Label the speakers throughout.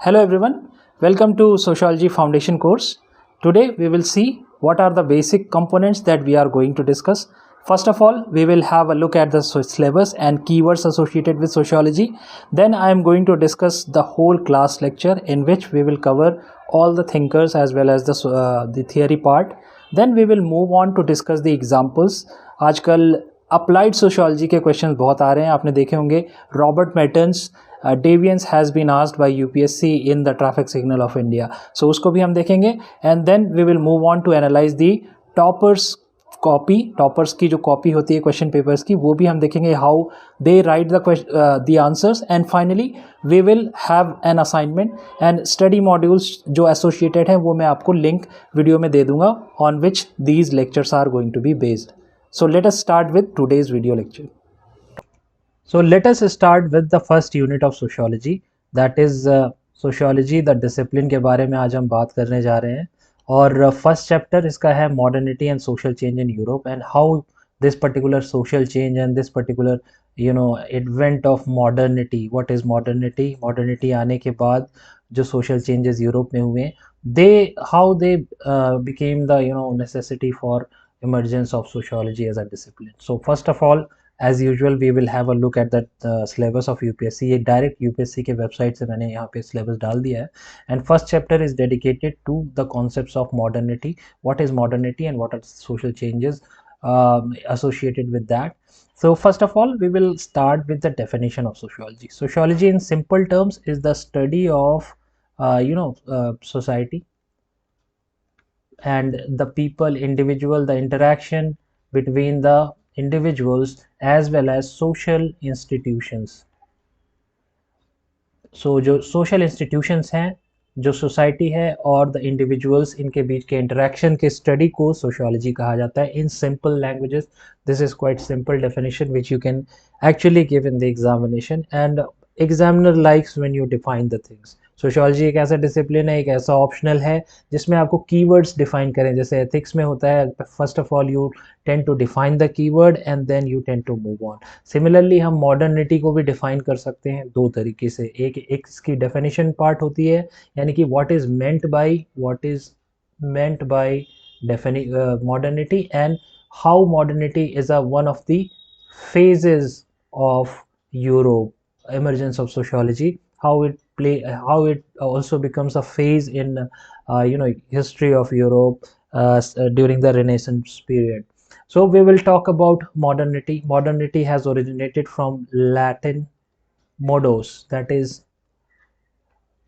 Speaker 1: Hello everyone, welcome to Sociology Foundation course. Today we will see what are the basic components that we are going to discuss. First of all, we will have a look at the syllabus and keywords associated with sociology. Then I am going to discuss the whole class lecture in which we will cover all the thinkers as well as the theory part. Then we will move on to discuss the examples. आजकल applied sociology के question बहुत आ रहे हैं, आपने देखे होंगे. Robert Merton's deviance has been asked by UPSC in the traffic signal of India. So उसको भी हम देखेंगे and then we will move on to analyze the toppers copy. toppers की जो copy होती है question papers की, वो भी हम देखेंगे how they write the answers. And finally we will have an assignment and study modules जो associated हैं वो मैं आपको link video में दे दूँगा on which these lectures are going to be based. So let us start with today's video lecture. So let us start with the first unit of sociology, that is sociology the discipline के बारे में आज हम बात करने जा रहे हैं. और फर्स्ट चैप्टर इसका है modernity and social change in Europe and how this particular social change and this particular advent of modernity. What is modernity? Modernity आने के बाद जो social changes यूरोप में हुए, how they became the necessity for emergence of sociology as a discipline. So first of all, as usual we will have a look at that syllabus of UPSC. ये direct UPSC के website से मैंने यहाँ पे syllabus डाल दिया है. And first chapter is dedicated to the concepts of modernity. What is modernity and what are social changes associated with that. So first of all we will start with the definition of sociology. Sociology in simple terms is the study of society and the people, individual, the interaction between the individuals as well as social institutions. So जो social institutions हैं, जो society है और the individuals, इनके बीच के interaction के study को sociology कहा जाता है. In simple languages, this is quite simple definition which you can actually give in the examination and examiner likes when you define the things. Sociology एक ऐसा डिसिप्लिन है, एक ऐसा ऑप्शनल है जिसमें आपको कीवर्ड्स डिफाइन करें. जैसे एथिक्स में होता है, first of all you tend to define the keyword and then you tend to move on. Similarly हम मॉडर्निटी को भी डिफाइन कर सकते हैं दो तरीके से. एक इसकी डेफिनेशन पार्ट होती है, यानी कि what is meant by modernity and how modernity is one of the phases of Europe, emergence of sociology, how it also becomes a phase in history of Europe during the Renaissance period. So we will talk about modernity. Modernity has originated from Latin modus, that is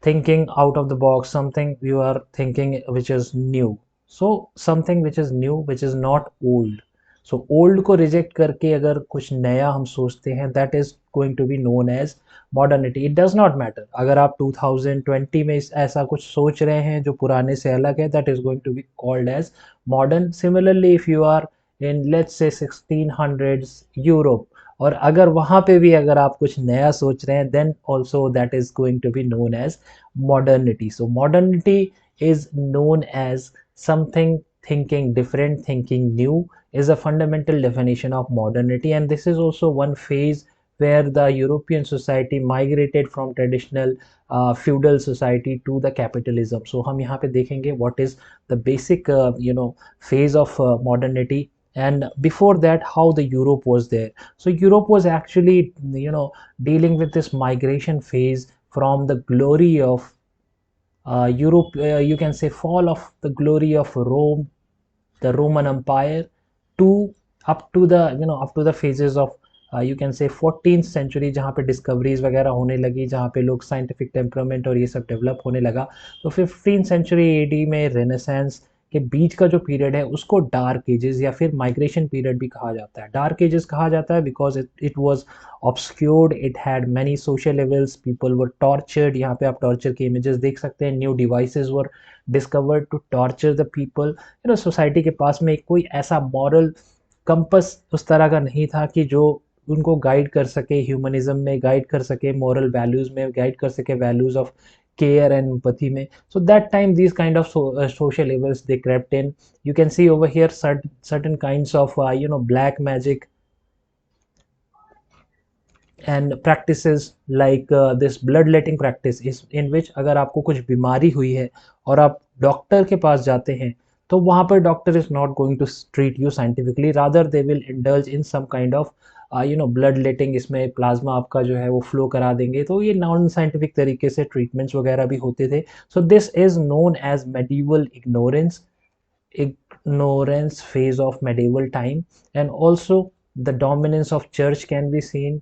Speaker 1: thinking out of the box, something you are thinking which is new. So something which is new, which is not old. So old को reject करके अगर कुछ नया हम सोचते हैं, that is going to be known as modernity. It does not matter अगर आप 2020 में ऐसा कुछ सोच रहे हैं जो पुराने से अलग है, that is going to be called as modern. Similarly if you are in let's say 1600s Europe, और अगर वहाँ पे भी अगर आप कुछ नया सोच रहे हैं, then also that is going to be known as modernity. So modernity is known as something thinking different, thinking new is a fundamental definition of modernity. And this is also one phase where the European society migrated from traditional feudal society to the capitalism. So हम यहाँ पे देखेंगे what is the basic phase of modernity, and before that how the Europe was there. So Europe was actually dealing with this migration phase from the glory of Europe, you can say fall of the glory of Rome, the Roman Empire, to up to the phases of you can say 14th century, जहाँ पे discoveries वगैरह होने लगी, जहाँ पे लोग scientific temperament और ये सब डेवलप होने लगा. तो 15th century AD में रेनेसेंस के बीच का जो पीरियड है उसको डार्क एजेस या फिर माइग्रेशन पीरियड भी कहा जाता है. डार्क एजेस कहा जाता है because it was obscured, it had many social levels, people were tortured. यहाँ पे आप टॉर्चर के इमेजेस देख सकते हैं. New devices were discovered to torture the people. Society के पास में कोई ऐसा मॉरल कंपस उस तरह का नहीं था कि जो उनको गाइड कर सके, ह्यूमनिज्म में गाइड कर सके, मॉरल वैल्यूज में गाइड कर सके, values of care and empathy mein. So that time these kind of social evils they crept in. You can see over here certain kinds of black magic and practices like this bloodletting practice is in which अगर आपको कुछ बीमारी हुई है और आप doctor के पास जाते हैं, तो वहाँ पर doctor is not going to treat you scientifically, rather they will indulge in some kind of blood letting, इसमें प्लाज्मा आपका जो है वो फ्लो करा देंगे, तो ये नॉन साइंटिफिक तरीके से ट्रीटमेंट्स वगैरह भी होते थे. So this is known as medieval ignorance phase of medieval time. And also the dominance of church can be seen,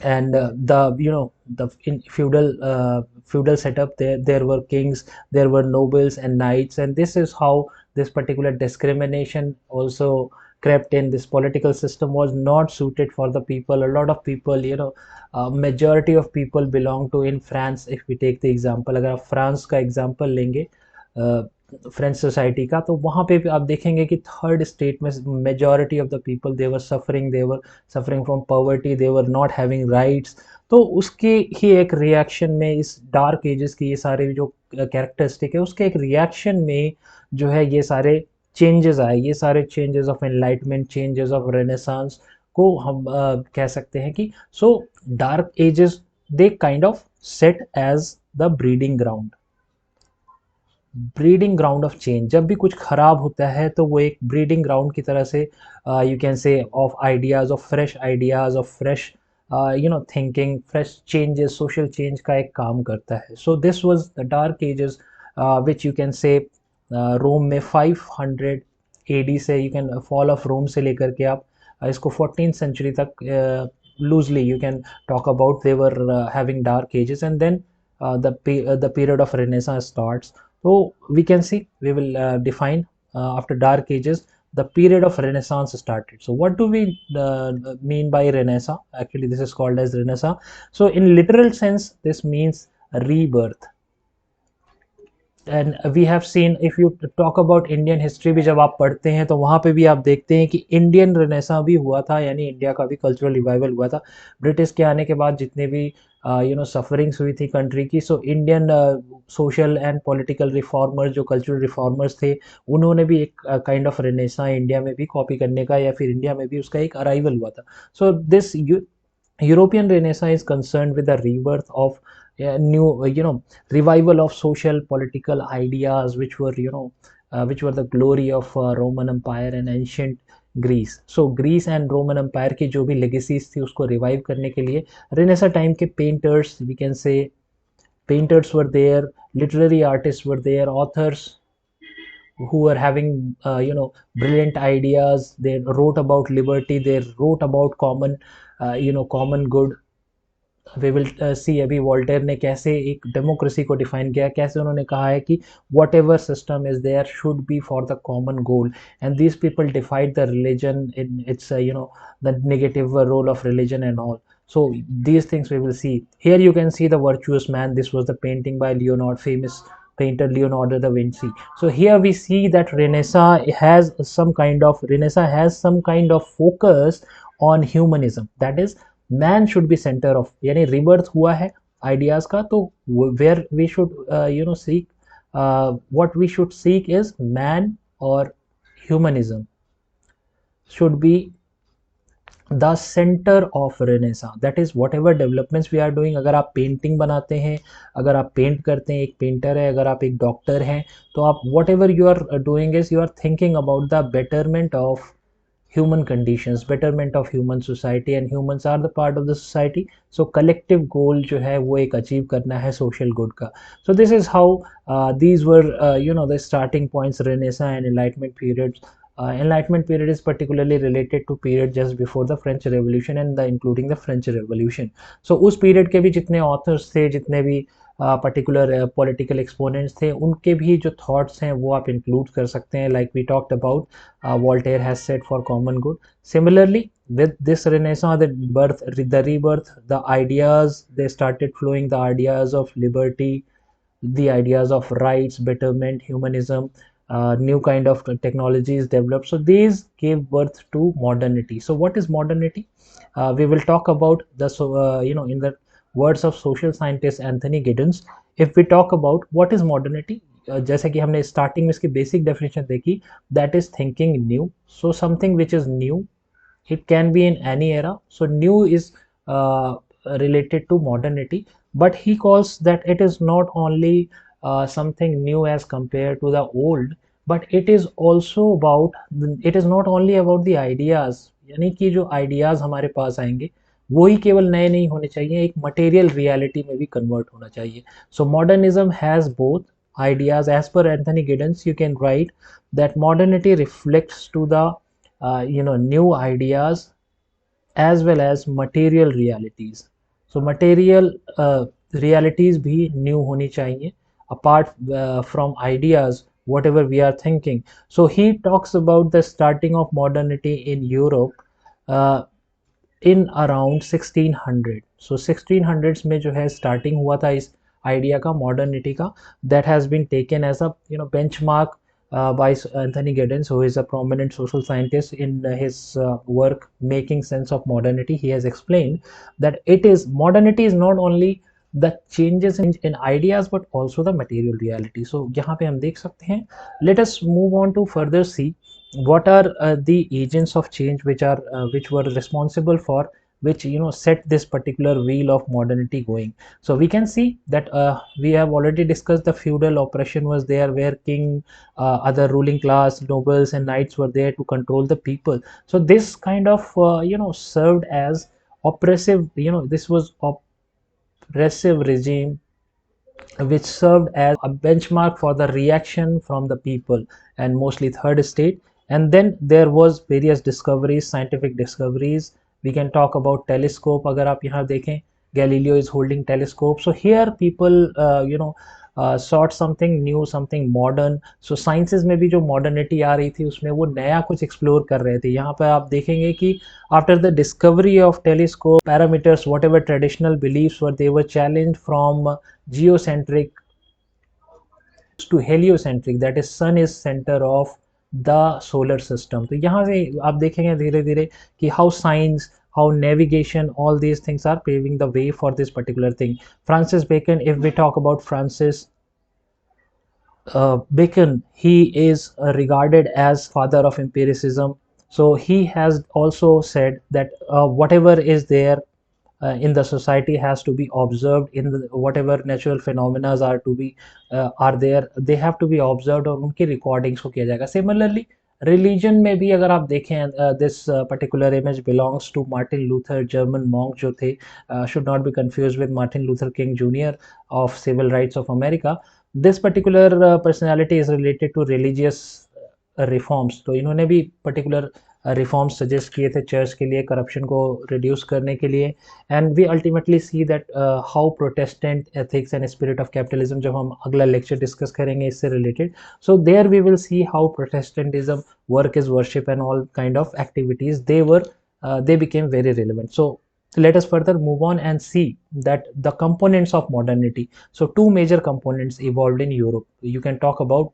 Speaker 1: and the the in feudal setup, there were kings, there were nobles and knights, and this is how this particular discrimination also crept in. This political system was not suited for the people. A lot of people, majority of people belong to, in France, if we take the example, अगर आप France का example लेंगे French society का, तो वहाँ पे भी आप देखेंगे कि थर्ड स्टेट में majority of the people they were suffering from poverty, they were not having rights. तो उसके ही एक रिएक्शन में, इस डार्क एजेस की ये सारे जो कैरेक्टरिस्टिक है, उसके एक रिएक्शन में जो है ये सारे चेंजेस आए, ये सारे changes of enlightenment, changes of renaissance को हम कह सकते हैं कि so dark ages they kind of set as the breeding ground of change. जब भी कुछ खराब होता है तो वो एक ब्रीडिंग ग्राउंड की तरह से you can say of ideas, of fresh ideas, of fresh thinking, fresh changes, social change का एक काम करता है. So this was the dark ages which you can say Rome में 500 एडी से, you can fall of Rome से लेकर के आप इसको 14th सेंचुरी तक loosely you can talk about. They were having dark ages, and then the period of Renaissance starts. So we can see, we will define after dark ages the period of Renaissance started. So what do we mean by Renaissance? Actually this is called as Renaissance. So in literal sense this means rebirth. And we have seen, if you talk about Indian history भी जब आप पढ़ते हैं तो वहाँ पे भी आप देखते हैं कि इंडियन रेनेसा भी हुआ था, यानी इंडिया का भी कल्चरल रिवाइवल हुआ था. ब्रिटिश के आने के बाद जितने भी सफरिंग्स हुई थी कंट्री की, so Indian social and political reformers, जो कल्चरल रिफॉर्मर्स थे, उन्होंने भी एक काइंड ऑफ रेनेसा इंडिया में भी कॉपी करने का, या फिर इंडिया में भी उसका एक अराइवल हुआ था. So this European Renaissance is concerned with the rebirth of new, revival of social political ideas, which were, which were the glory of Roman Empire and ancient Greece. So Greece and Roman Empire की जो भी legacies थी उसको revive करने के लिए Renaissance time के painters, we can say painters were there, literary artists were there, authors who were having brilliant ideas. They wrote about liberty, they wrote about common good. We will see अभी Voltaire ने कैसे एक democracy को define किया, कैसे उन्होंने कहा है कि whatever system is there should be for the common goal, and these people defied the religion in its the negative role of religion and all. So these things we will see. Here you can see the virtuous man. This was the painting by Leonardo, famous painter Leonardo da Vinci. So here we see that Renaissance has some kind of focus on humanism. That is, man should be centre of, यानी rebirth हुआ है ideas का, तो where we should seek, what we should seek is man, और humanism should be the centre of renaissance. That is whatever developments we are doing. अगर आप painting बनाते हैं, अगर आप पेंट करते हैं, एक पेंटर है, अगर आप एक डॉक्टर हैं, तो आप whatever you are doing is you are thinking about the betterment of human conditions, betterment of human society, and humans are the part of the society. So collective goal जो है वो एक achieve करना है social good का. So this is how these were the starting points, Renaissance and Enlightenment periods. Enlightenment period is particularly related to period just before the French Revolution and including the French Revolution. So उस period के भी जितने authors थे, जितने भी particular political exponents थे, उनके भी जो थॉट्स हैं वो आप इंक्लूड कर सकते हैं. Like we talked about Voltaire has said for common good. Similarly with this renaissance, the rebirth, the ideas, they started flowing, the ideas of liberty, the ideas of rights, betterment, humanism, new kind of technologies developed. So these gave birth to modernity. So what is modernity? We will talk about the in the words of social scientist Anthony Giddens. If we talk about what is modernity, जैसे कि हमने starting में इसकी basic definition देखी, that is thinking new. So something which is new, it can be in any era. So new is related to modernity, but he calls that it is not only something new as compared to the old, but it is also about, it is not only about the ideas, यानी कि जो ideas हमारे पास आएंगे वो ही केवल नए नहीं होने चाहिए, एक मटेरियल रियलिटी में भी कन्वर्ट होना चाहिए. So modernism has both ideas. As per Anthony Giddens, you can write that modernity reflects to the new ideas as well as material realities. So material realities भी new होनी चाहिए apart from ideas whatever we are thinking. So he talks about the starting of modernity in Europe uh, in around 1600. So 1600s में जो है starting हुआ था इस idea का modernity का, that has been taken as a benchmark by Anthony Giddens, who is a prominent social scientist. In his work Making Sense of Modernity, he has explained that modernity is not only the changes in ideas but also the material reality. So यहाँ पे हम देख सकते हैं. Let us move on to further see what are the agents of change which were responsible for, which set this particular wheel of modernity going. So we can see that we have already discussed the feudal oppression was there, where king, other ruling class, nobles and knights were there to control the people. So this kind of served as oppressive, this was oppressive regime which served as a benchmark for the reaction from the people and mostly third estate. And then there was various discoveries, scientific discoveries. We can talk about telescope. अगर आप यहाँ देखें, Galileo is holding telescope. So here people sought something new, something modern. So sciences में भी जो modernity आ रही थी उसमें वो नया कुछ explore कर रहे थे. यहाँ पे आप देखेंगे कि after the discovery of telescope, parameters, whatever traditional beliefs were, they were challenged from geocentric to heliocentric, that is sun is center of the solar system. तो यहाँ से आप देखेंगे धीरे धीरे कि how science, how navigation, all these things are paving the way for this particular thing. Francis Bacon, if we talk about Francis Bacon, he is regarded as father of empiricism. So he has also said that whatever is there in the society has to be observed, in the whatever natural phenomena are there, they have to be observed और उनकी recordings को किया जाएगा. Similarly religion में भी अगर आप देखें, this particular image belongs to Martin Luther, German monk जो थे, should not be confused with Martin Luther King Jr. of Civil Rights of America. This particular personality is related to religious reforms. तो इन्होंने भी particular reforms suggest किए थे church के लिए, corruption को रिड्यूस करने के लिए. And we ultimately see that how Protestant ethics and spirit of capitalism, जब हम अगला लेक्चर डिस्कस करेंगे इससे related, so there we will see how Protestantism, work is worship and all kind of activities, they became very relevant. So let us further move on and see that the components of modernity. So two major components evolved in Europe. You can talk about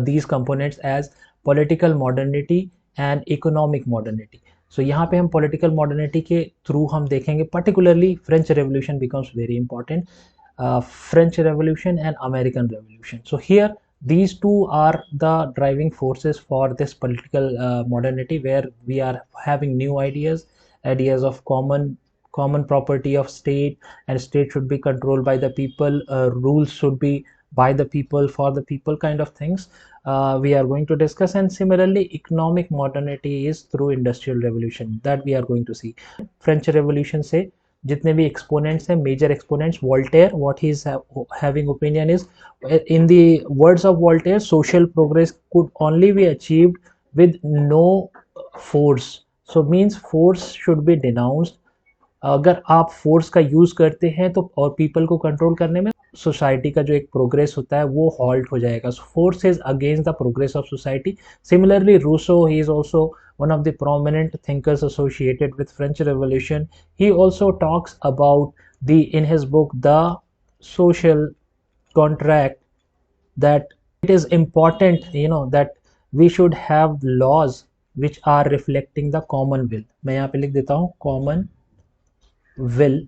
Speaker 1: these components as political modernity and economic modernity. So यहाँ पे हम political modernity के through हम देखेंगे, particularly French Revolution becomes very important, French Revolution and American Revolution. So here these two are the driving forces for this political modernity, where we are having new ideas of common property of state, and state should be controlled by the people, rules should be by the people, for the people, kind of things we are going to discuss. And similarly economic modernity is through industrial revolution that we are going to see. French Revolution से जितने भी exponents हैं, major exponents, Voltaire, what he is having opinion is, in the words of Voltaire, social progress could only be achieved with no force. So means force should be denounced. अगर आप force का use करते हैं तो और people को control करने में, सोसाइटी का जो एक प्रोग्रेस होता है वो हॉल्ट हो जाएगा. So force is against the progress of society. Similarly Rousseau, he is also one of the prominent thinkers associated with French Revolution. He also talks about in his book The Social Contract, that it is important that we should have laws which are reflecting the common will. मैं यहाँ पे लिख देता हूँ, common will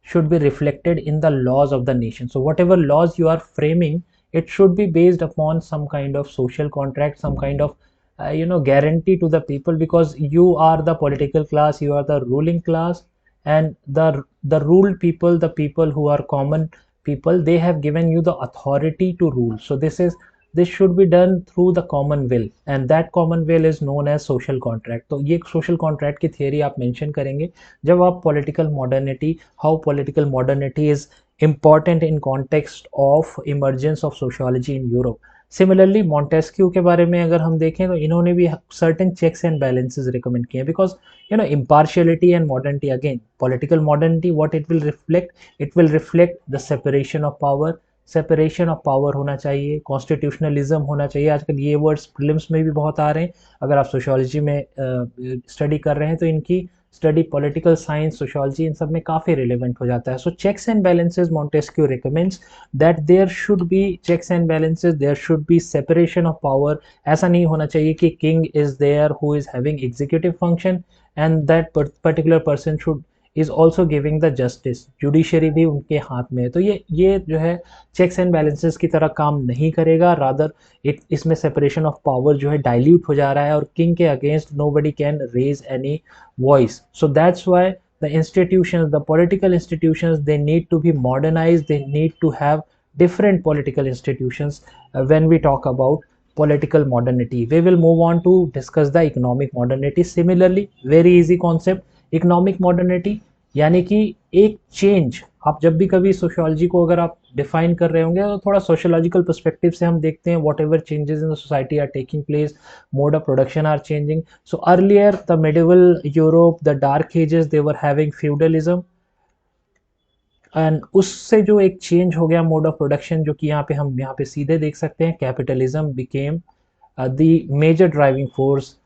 Speaker 1: should be reflected in the laws of the nation. So whatever laws you are framing, it should be based upon some kind of social contract, some kind of guarantee to the people, because you are the political class, you are the ruling class, and the ruled people, the people who are common people, they have given you the authority to rule. So this should be done through the common will, and that common will is known as social contract. तो ये social contract की theory आप mention करेंगे जब आप political modernity, how political modernity is important in context of emergence of sociology in Europe. Similarly Montesquieu के बारे में अगर हम देखें तो इन्होंने भी certain checks and balances recommend किए हैं, because impartiality and modernity, again political modernity, what it will reflect the separation of power. Separation of power होना चाहिए, कॉन्स्टिट्यूशनलिज्म होना चाहिए। आजकल ये वर्ड्स प्रीलिम्स में भी बहुत आ रहे हैं, अगर आप सोशियोलॉजी में स्टडी कर रहे हैं तो इनकी स्टडी पॉलिटिकल साइंस, सोशियोलॉजी, इन सब में काफ़ी रिलेवेंट हो जाता है। So checks and balances, Montesquieu recommends that there should be checks and balances, there should be separation of power. ऐसा नहीं होना चाहिए कि king is there who is having executive function and that particular person should is also giving the justice, judiciary भी उनके हाथ में है। तो ये जो है चेक्स एंड बैलेंसेस की तरह काम नहीं करेगा, रादर इसमें सेपरेशन ऑफ पावर जो है डाइल्यूट हो जा रहा है, और किंग के against nobody can raise any voice. So that's why the institutions, the political institutions, they need to be modernized, they need to have different political institutions when we talk about political modernity. We will move on to discuss the economic modernity. Similarly, very easy concept, economic modernity यानी कि एक change. आप जब भी कभी sociology को अगर आप डिफाइन कर रहे होंगे तो थोड़ा सोशियोलॉजिकल पर्सपेक्टिव से हम देखते हैं whatever changes in the society are taking place, mode of production are changing. So earlier the medieval Europe, the dark ages, they were having feudalism, and उससे जो एक चेंज हो गया मोड ऑफ प्रोडक्शन, जो कि हम यहाँ पे सीधे देख सकते हैं, capitalism became the major driving force.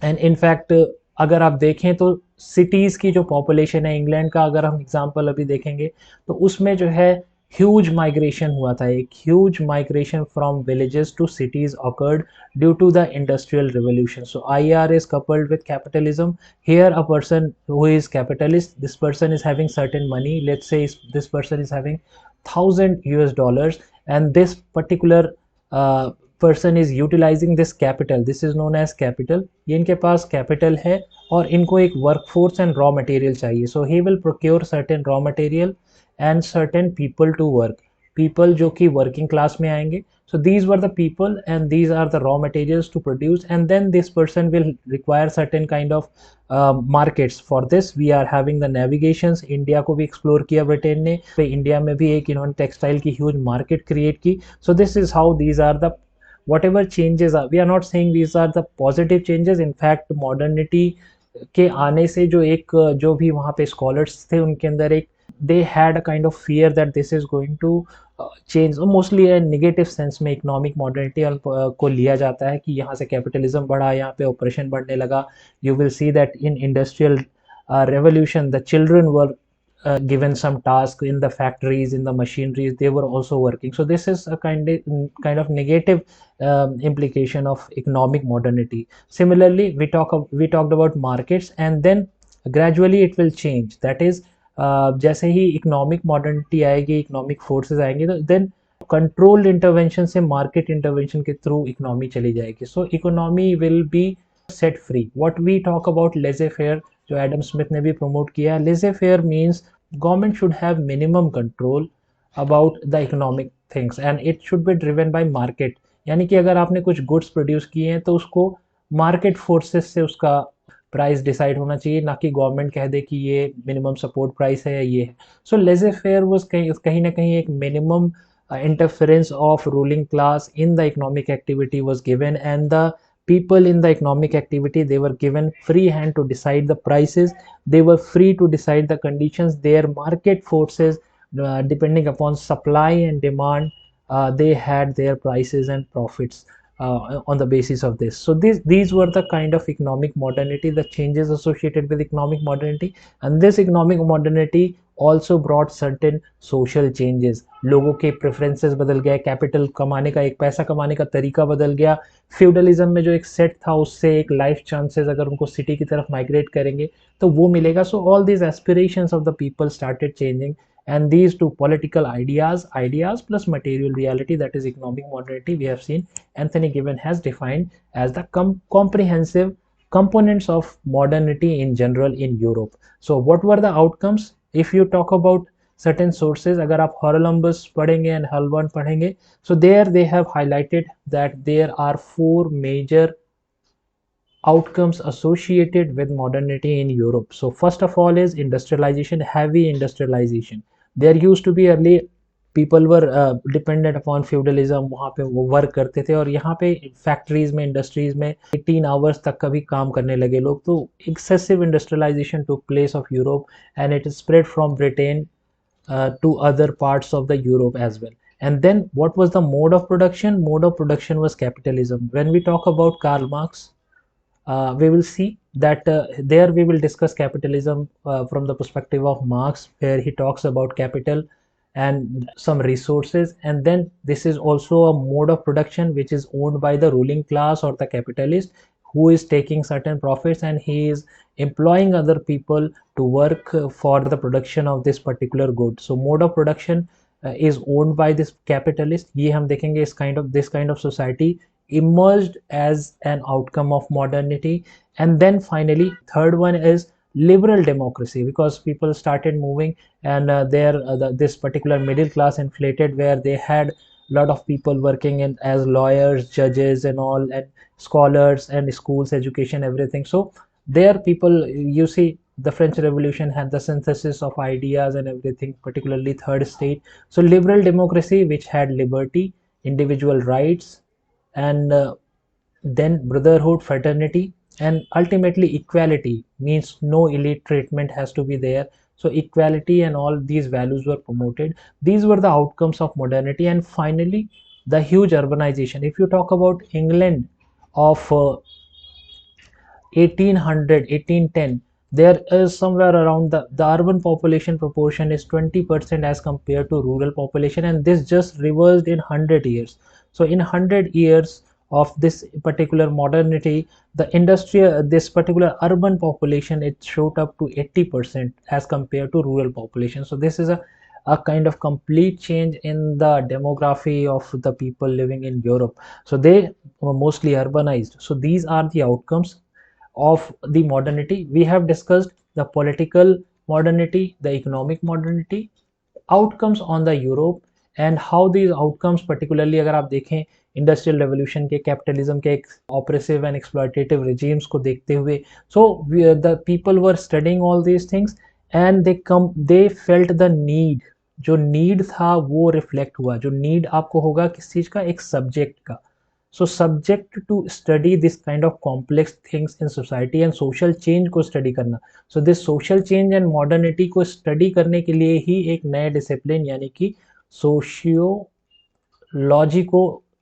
Speaker 1: And in fact अगर आप देखें तो सिटीज़ की जो पॉपुलेशन है इंग्लैंड का, अगर हम एग्जांपल अभी देखेंगे तो उसमें जो है ह्यूज माइग्रेशन हुआ था, एक huge migration from villages to cities occurred due to the industrial revolution. So IR is coupled with capitalism. Here a person who is capitalist, this person is having certain money, let's say this person is having $1000 and this particular person is utilizing this capital, this is known as capital। ये इनके पास capital है और इनको एक workforce and raw material चाहिए। So he will procure certain raw material and certain people to work, people जो कि working class में आएंगे। So these were the people and these are the raw materials to produce, and then this person will require certain kind of markets. For this we are having the navigations। India को भी explore किया Britain ने, पे India में भी एक इन्होंने textile की ह्यूज मार्केट क्रिएट की। So this is how these are the whatever changes are, we are not saying these are the positive changes। in fact modernity के आने से जो भी वहाँ पे स्कॉलर्स थे उनके अंदर एक they had a kind of fear that this is going to change, mostly negative sense में इकोनॉमिक मॉडर्निटी को लिया जाता है कि यहाँ से कैपिटलिज्म बढ़ा, यहाँ पे ऑपरेशन बढ़ने लगा। You will see that in industrial revolution the children were given some task in the factories, in the machineries, they were also working। So this is a kind of negative implication of economic modernity। Similarly we talked about markets, and then gradually it will change, that is जैसे ही economic modernity आएगी, economic forces आएंगे, तो then controlled intervention से market intervention के through economy चली जाएगी। So economy will be set free. What we talk about laissez faire, जो एडम स्मिथ ने भी प्रमोट किया, laissez faire means government should have minimum control about the economic things and it should be driven by market. यानी कि अगर आपने कुछ goods produce किए हैं तो उसको मार्केट फोर्सेस से उसका प्राइस डिसाइड होना चाहिए, ना कि गवर्नमेंट कह दे कि ये मिनिमम सपोर्ट प्राइस है या ये है। सो लेजे फेयर वाज कहीं ना कहीं एक minimum interference of ruling class in the economic activity was given, and the people in the economic activity, they were given free hand to decide the prices, they were free to decide the conditions, their market forces depending upon supply and demand, they had their prices and profits on the basis of this। So these were the kind of economic modernity, the changes associated with economic modernity, and this economic modernity also brought certain social changes। लोगों के preferences बदल गए, capital कमाने का, एक पैसा कमाने का तरीका बदल गया। फ्यूडलिज्म में जो एक सेट था उससे एक लाइफ चांसेस अगर उनको सिटी की तरफ माइग्रेट करेंगे तो वो मिलेगा। So all these aspirations of the people started changing and these two, political ideas plus material reality, that is economic modernity, we have seen Anthony Gibbon has defined as the comprehensive components of modernity in general in Europe. So what were the outcomes? If you talk about certain sources, अगर आप Haralambous पढ़ेंगे and Halban पढ़ेंगे, so there they have highlighted that there are four major outcomes associated with modernity in Europe. So first of all is industrialization, heavy industrialization. There used to be early people were dependent upon feudalism, वहाँ पे वो work करते थे और यहाँ पे factories में industries में 18 आवर्स तक का भी काम करने लगे लोग. तो excessive industrialization took place of Europe and it spread from Britain to other parts of the Europe as well. And then what was the mode of production? Mode of production was capitalism. When we talk about Karl Marx, we will see that there we will discuss capitalism from the perspective of Marx, where he talks about capital and some resources, and then this is also a mode of production which is owned by the ruling class or the capitalist, who is taking certain profits and he is employing other people to work for the production of this particular good. So mode of production is owned by this capitalist. ये हम देखेंगे this kind of society emerged as an outcome of modernity. And then finally third one is liberal democracy, because people started moving and this particular middle class inflated, where they had a lot of people working in as lawyers, judges and all, and scholars and schools, education, everything. So there people, you see, the French Revolution had the synthesis of ideas and everything, particularly third state. So liberal democracy, which had liberty, individual rights, and then brotherhood, fraternity, and ultimately equality, means no elite treatment has to be there. So equality and all these values were promoted. These were the outcomes of modernity. And finally the huge urbanization. If you talk about England of 1800 1810, there is somewhere around the urban population proportion is 20% as compared to rural population, and this just reversed in 100 years. So in 100 years of this particular modernity, the industrial, this particular urban population, it shot up to 80% as compared to rural population. So this is a kind of complete change in the demography of the people living in Europe. So they were mostly urbanized. So these are the outcomes of the modernity. We have discussed the political modernity, the economic modernity, outcomes on the Europe, and how these outcomes, particularly अगर आप देखें industrial revolution के, capitalism के oppressive and exploitative regimes को देखते हुए, so the people were studying all these things and they felt the need. जो need था वो रिफ्लेक्ट हुआ. जो नीड आपको होगा किस चीज़ का? एक सब्जेक्ट का. So subject to study this kind of complex things in society and social change को study करना. So this social change and modernity को study करने के लिए ही एक नए discipline यानी कि sociology को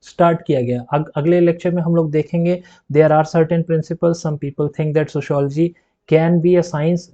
Speaker 1: start किया गया. अगले lecture में हम लोग देखेंगे there are certain principles. Some people think that sociology can be a science.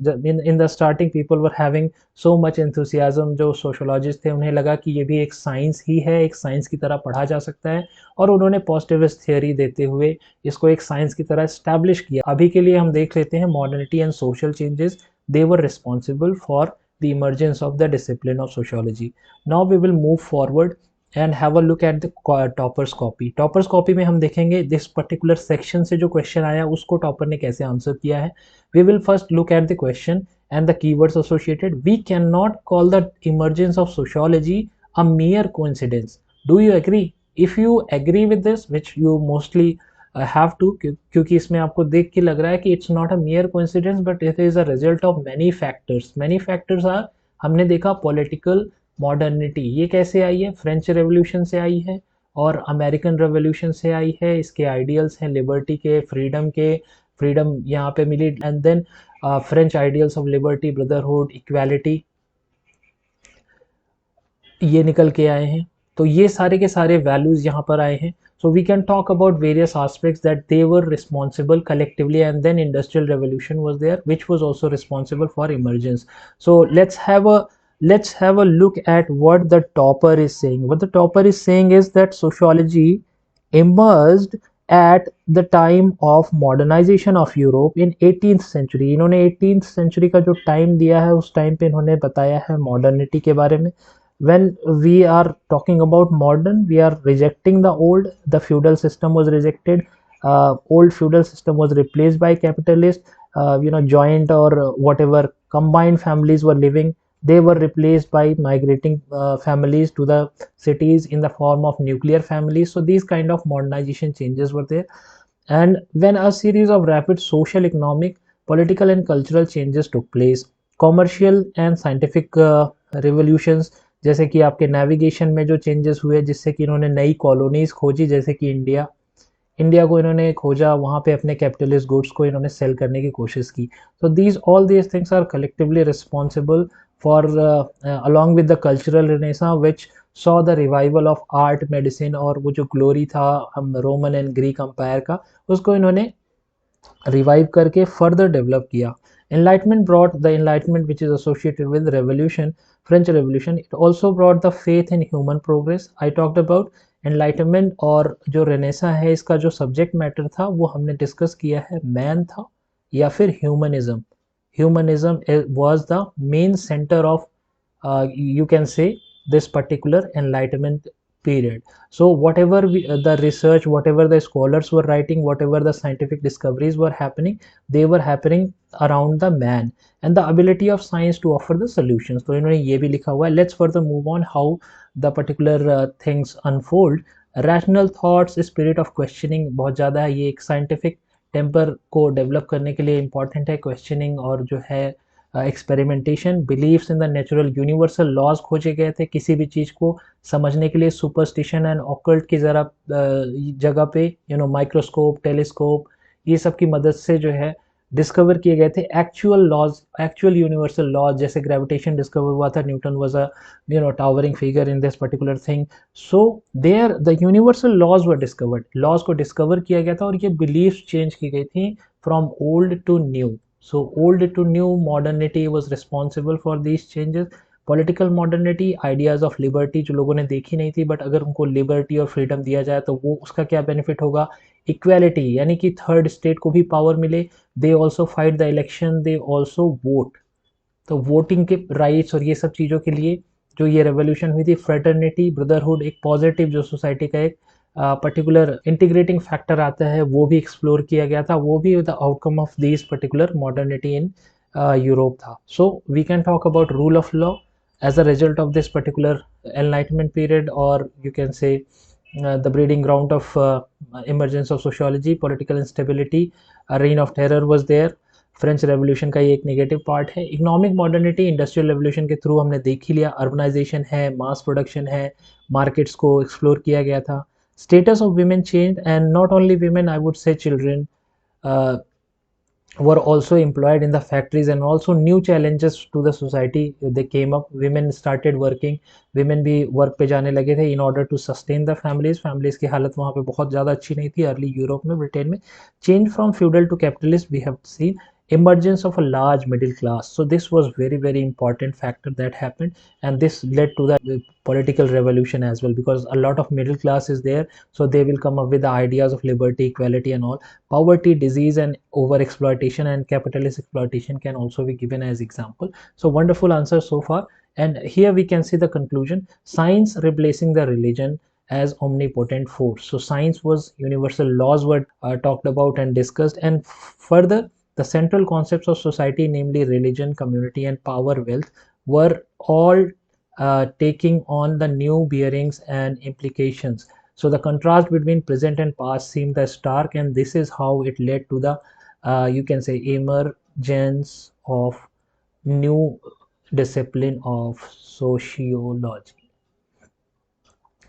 Speaker 1: In the starting people were having so much enthusiasm. जो sociologists थे उन्हें लगा कि ये भी एक साइंस ही है, एक साइंस की तरह पढ़ा जा सकता है, और उन्होंने पॉजिटिविस्ट थियोरी देते हुए इसको एक साइंस की तरह एस्टैब्लिश किया. अभी के लिए हम देख लेते हैं modernity and social changes. They were responsible for the emergence of the discipline of sociology. Now we will move forward and have a look at the toppers copy. Toppers copy में हम देखेंगे दिस पर्टिकुलर सेक्शन से जो question आया उसको topper ने कैसे answer किया है. We will first look at the question and the keywords associated. We cannot call the emergence of sociology a mere coincidence. Do you agree? If you agree with this, which you mostly have to, क्योंकि इसमें आपको देख के लग रहा है कि it's not a mere coincidence but it is a result of many factors. Many factors are, हमने देखा political modernity, ये कैसे आई है? फ्रेंच रेवोल्यूशन से आई है और अमेरिकन रेवोल्यूशन से आई है. इसके आइडियल्स हैं लिबर्टी के, फ्रीडम यहाँ पे मिली. And then French ideals of liberty, brotherhood, equality, ये निकल के आए हैं. तो ये सारे के सारे वैल्यूज यहाँ पर आए हैं. So we can talk about various aspects that they were responsible collectively, and then industrial revolution was there which was also responsible for emergence. So let's have a look at what the topper is saying. What the topper is saying is that sociology emerged at the time of modernization of Europe in 18th century. इन्होंने 18th century का जो time दिया है उस time पे इन्होंने बताया है मॉडर्निटी के बारे में. When we are talking about modern, we are rejecting the old. The feudal system was rejected. Old feudal system was replaced by capitalist. Joint or whatever combined families were living. They were replaced by migrating families to the cities in the form of nuclear families. So these kind of modernization changes were there. And when a series of rapid social, economic, political and cultural changes took place, commercial and scientific revolutions, जैसे कि आपके navigation में जो changes हुए जिससे कि इन्होंने नई कॉलोनीज खोजी, जैसे कि इंडिया को इन्होंने खोजा, वहाँ पे अपने कैपिटलिस्ट गुड्स को इन्होंने सेल करने की कोशिश की. तो these things are collectively responsible for along with the cultural renaissance which saw the revival of art, medicine, और वो जो ग्लोरी था हम रोमन एंड ग्रीक अम्पायर का, उसको इन्होंने रिवाइव करके फर्दर डेवलप किया. Enlightenment brought the enlightenment which is associated with revolution, French Revolution. It also brought the faith in human progress. I talked about enlightenment, और जो Renaissance है इसका जो सब्जेक्ट मैटर था वो हमने डिस्कस किया है, मैन था या फिर humanism. Humanism was the main center of you can say this particular enlightenment period. So whatever the research, whatever the scholars were writing, whatever the scientific discoveries were happening, they were happening around the man and the ability of science to offer the solutions. तो इन्होंने ये भी लिखा हुआ है. Let's further move on how the particular things unfold. Rational thoughts, spirit of questioning बहुत ज़्यादा है. ये एक scientific टेम्पर को डेवलप करने के लिए इम्पॉर्टेंट है क्वेश्चनिंग और जो है experimentation. Believes in the natural universal laws खोजे गए थे किसी भी चीज़ को समझने के लिए. सुपरस्टिशन एंड ऑकल्ट की ज़रा जगह पे माइक्रोस्कोप, टेलीस्कोप, ये सब की मदद से जो है डिस्कवर किए गए थे actual laws, actual universal laws. जैसे ग्रेविटेशन डिस्कवर हुआ था, Newton was a towering figure in this particular thing. So there the universal laws were discovered, laws को डिस्कवर किया गया था और ये बिलीफ चेंज की गई थी from old to new. So old to new modernity was responsible for these changes. Political modernity, ideas of liberty जो लोगों ने देखी नहीं थी, बट अगर उनको लिबर्टी और फ्रीडम दिया जाए तो वो उसका क्या बेनिफिट होगा. इक्वालिटी, यानी कि थर्ड स्टेट को भी पावर मिले. They also fight the election, they also vote. तो वोटिंग के राइट्स और ये सब चीज़ों के लिए जो ये रेवोल्यूशन हुई थी. फ्रेटर्निटी, ब्रदरहुड, एक पॉजिटिव जो सोसाइटी का एक पर्टिकुलर इंटीग्रेटिंग फैक्टर आता है वो भी एक्सप्लोर किया गया था. वो भी the outcome of this particular modernity in Europe था. So we can talk about rule of law as a result of this particular enlightenment period, or you can say the breeding ground of emergence of sociology. Political instability, a reign of terror was there. French revolution का ये एक negative part है. Economic modernity, industrial revolution के through हमने देख ही लिया. Urbanisation है, mass production है, मार्केट्स को एक्सप्लोर किया गया था. Status of women change, and not only women, I would say children were also employed in the factories, and also new challenges to the society they came up. Women started working, women भी work पे जाने लगे थे in order to sustain the families. families की हालत वहाँ पे बहुत ज़्यादा अच्छी नहीं थी अर्ली यूरोप में, ब्रिटेन में. change from feudal to capitalist, we have seen emergence of a large middle class. So this was very important factor that happened, and this led to the political revolution as well, because a lot of middle class is there, so they will come up with the ideas of liberty, equality and all. Poverty, disease and over exploitation and capitalist exploitation can also be given as example. So wonderful answer so far. And here we can see the conclusion: science replacing the religion as omnipotent force. So science was, universal laws were talked about and discussed, and further the central concepts of society, namely religion, community and power, wealth, were all taking on the new bearings and implications. So the contrast between present and past seemed as stark, and this is how it led to the you can say emergence of new discipline of sociology.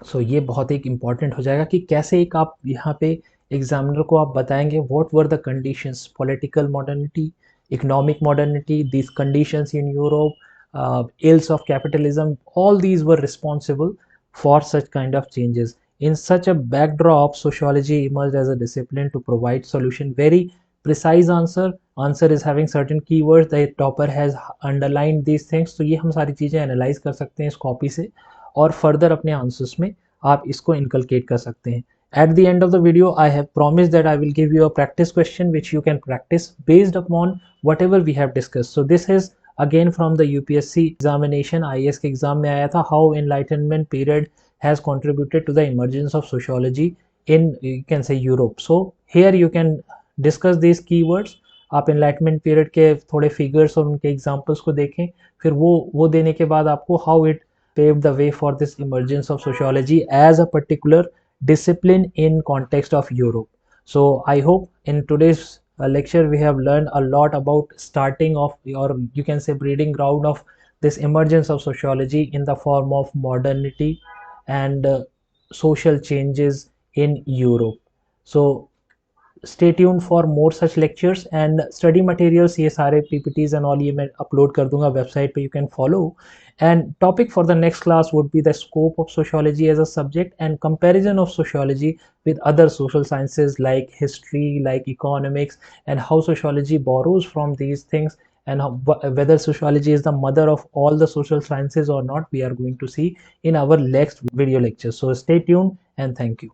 Speaker 1: So ये बहुत एक important हो जाएगा कि कैसे एक आप यहाँ पे एग्जामिनर को आप बताएंगे what were the conditions. Political modernity, economic modernity, these conditions in Europe, ills of capitalism, all these were responsible for such kind of changes. In such a backdrop, sociology emerged as a discipline to provide solution. Very precise answer is having certain keywords. The topper has underlined these things. तो ये हम सारी चीज़ें analyse कर सकते हैं इस copy से, और फर्दर अपने आंसर्स में आप इसको इनकलकेट कर सकते हैं. At the end of the video, I have promised that I will give you a practice question which you can practice based upon whatever we have discussed. So this is again from the UPSC examination, IAS के exam में आया था, how enlightenment period has contributed to the emergence of sociology in, you can say, Europe. So here you can discuss these keywords. आप enlightenment period के थोड़े figures और उनके examples को देखें, फिर वो देने के बाद आपको how it paved the way for this emergence of sociology as a particular discipline in context of Europe. So I hope in today's lecture we have learned a lot about starting of, or you can say, breeding ground of this emergence of sociology in the form of modernity and social changes in Europe. So stay tuned for more such lectures and study materials. ये सारे PPTs and all ये मैं upload कर दूंगा website पे, you can follow. And topic for the next class would be the scope of sociology as a subject and comparison of sociology with other social sciences like history, like economics, and how sociology borrows from these things, and how, whether sociology is the mother of all the social sciences or not, we are going to see in our next video lecture. So stay tuned and thank you.